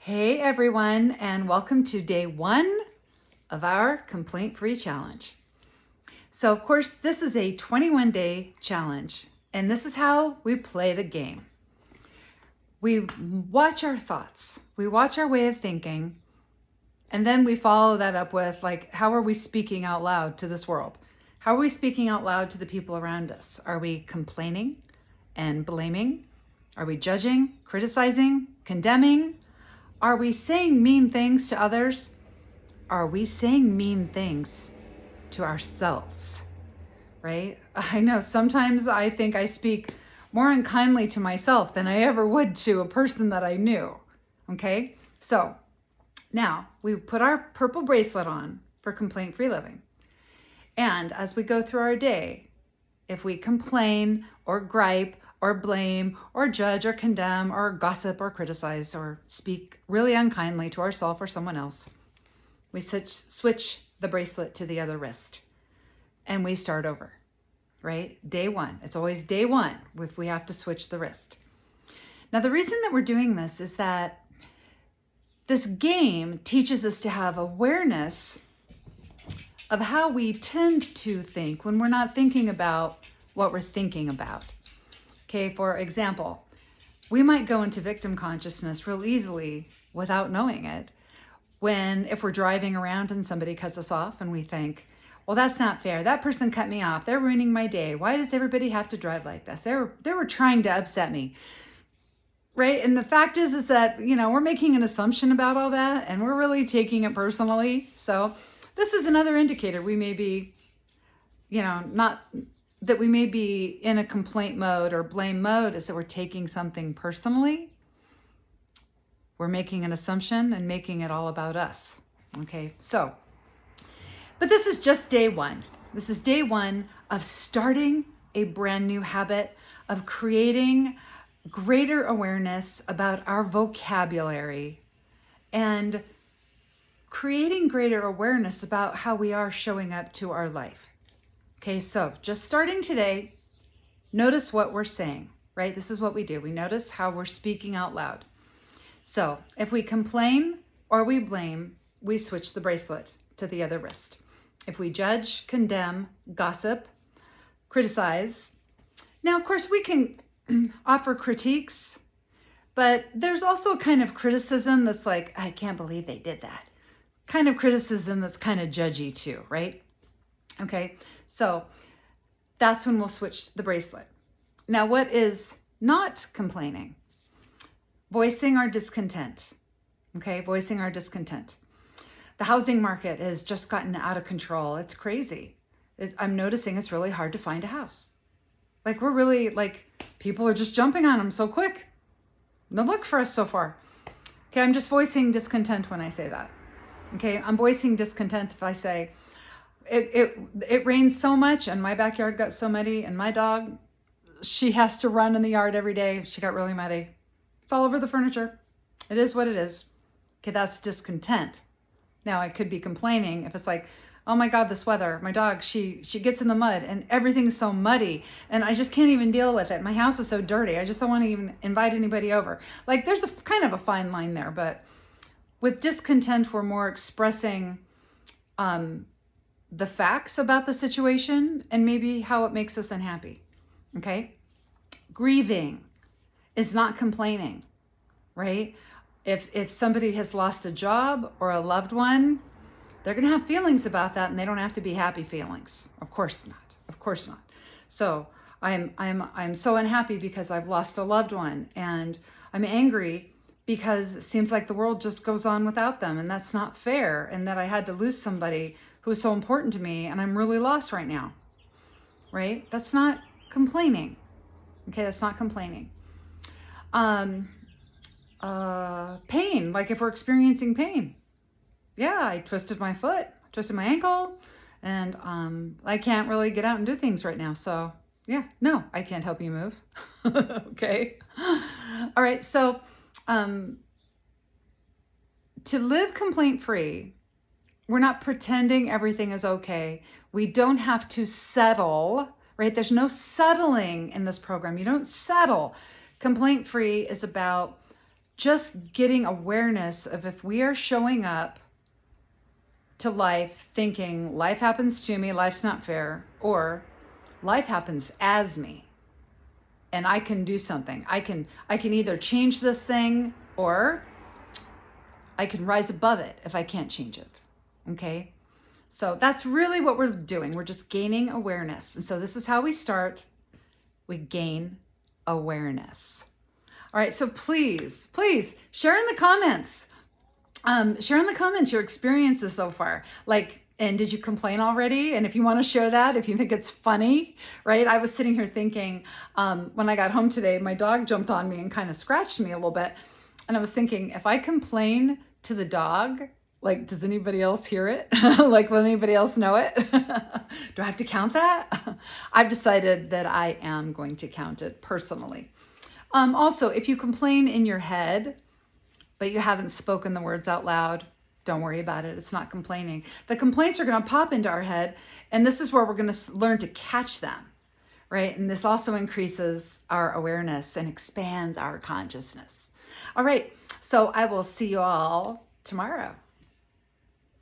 Hey everyone, and welcome to day 1 of our complaint-free challenge. So of course, this is a 21-day challenge, and this is how we play the game. We watch our thoughts, we watch our way of thinking, and then we follow that up with how are we speaking out loud to this world? How are we speaking out loud to the people around us? Are we complaining and blaming? Are we judging, criticizing, condemning? Are we saying mean things to others? Are we saying mean things to ourselves? Right? I know sometimes I think I speak more unkindly to myself than I ever would to a person that I knew. Okay? So now we put our purple bracelet on for complaint-free living. And as we go through our day, if we complain or gripe or blame or judge or condemn or gossip or criticize or speak really unkindly to ourselves or someone else, we switch the bracelet to the other wrist and we start over, right? Day 1. It's always day 1 if we have to switch the wrist. Now, the reason that we're doing this is that this game teaches us to have awareness of how we tend to think when we're not thinking about what we're thinking about. Okay, for example, we might go into victim consciousness real easily without knowing it if we're driving around and somebody cuts us off and we think, well, that's not fair. That person cut me off. They're ruining my day. Why does everybody have to drive like this? They were trying to upset me. Right? And the fact is that, we're making an assumption about all that and we're really taking it personally. So this is another indicator we may be, that we may be in a complaint mode or blame mode, is that we're taking something personally. We're making an assumption and making it all about us. Okay, but this is just day 1. This is day 1 of starting a brand new habit, of creating greater awareness about our vocabulary and creating greater awareness about how we are showing up to our life. Okay, so just starting today, notice what we're saying, right? This is what we do. We notice how we're speaking out loud. So if we complain or we blame, we switch the bracelet to the other wrist. If we judge, condemn, gossip, criticize. Now, of course, we can offer critiques, but there's also a kind of criticism that's like, I can't believe they did that. Kind of criticism that's kind of judgy too, right? Okay, so that's when we'll switch the bracelet. Now, what is not complaining? Voicing our discontent. Okay, voicing our discontent. The housing market has just gotten out of control. It's crazy. I'm noticing it's really hard to find a house. People are just jumping on them so quick. No luck for us so far. Okay, I'm just voicing discontent when I say that. Okay, I'm voicing discontent if I say, it rains so much and my backyard got so muddy and my dog, she has to run in the yard every day. She got really muddy. It's all over the furniture. It is what it is. Okay, that's discontent. Now I could be complaining if it's like, oh my God, this weather, my dog, she gets in the mud and everything's so muddy and I just can't even deal with it. My house is so dirty. I just don't want to even invite anybody over. There's a kind of a fine line there, but with discontent, we're more expressing the facts about the situation and maybe how it makes us unhappy. Okay? Grieving is not complaining, right? If somebody has lost a job or a loved one, they're going to have feelings about that and they don't have to be happy feelings. Of course not. Of course not. So I'm so unhappy because I've lost a loved one, and I'm angry because it seems like the world just goes on without them, and that's not fair, and that I had to lose somebody who is so important to me and I'm really lost right now, right? That's not complaining. Okay, that's not complaining. Pain, like if we're experiencing pain. Yeah, I twisted my foot, twisted my ankle, and I can't really get out and do things right now. So yeah, no, I can't help you move. Okay. All right, so to live complaint-free, we're not pretending everything is okay. We don't have to settle, right? There's no settling in this program. You don't settle. Complaint-free is about just getting awareness of if we are showing up to life thinking life happens to me, life's not fair, or life happens as me and I can do something. I can either change this thing or I can rise above it if I can't change it. Okay? So that's really what we're doing. We're just gaining awareness. And so this is how we start. We gain awareness. All right, so please share in the comments. Share in the comments your experiences so far. Like, and did you complain already? And if you want to share that, if you think it's funny, right? I was sitting here thinking, when I got home today, my dog jumped on me and kind of scratched me a little bit. And I was thinking, if I complain to the dog, like, does anybody else hear it? Like, will anybody else know it? Do I have to count that? I've decided that I am going to count it personally. Also, if you complain in your head, but you haven't spoken the words out loud, don't worry about it. It's not complaining. The complaints are going to pop into our head, and this is where we're going to learn to catch them, right? And this also increases our awareness and expands our consciousness. All right, so I will see you all tomorrow.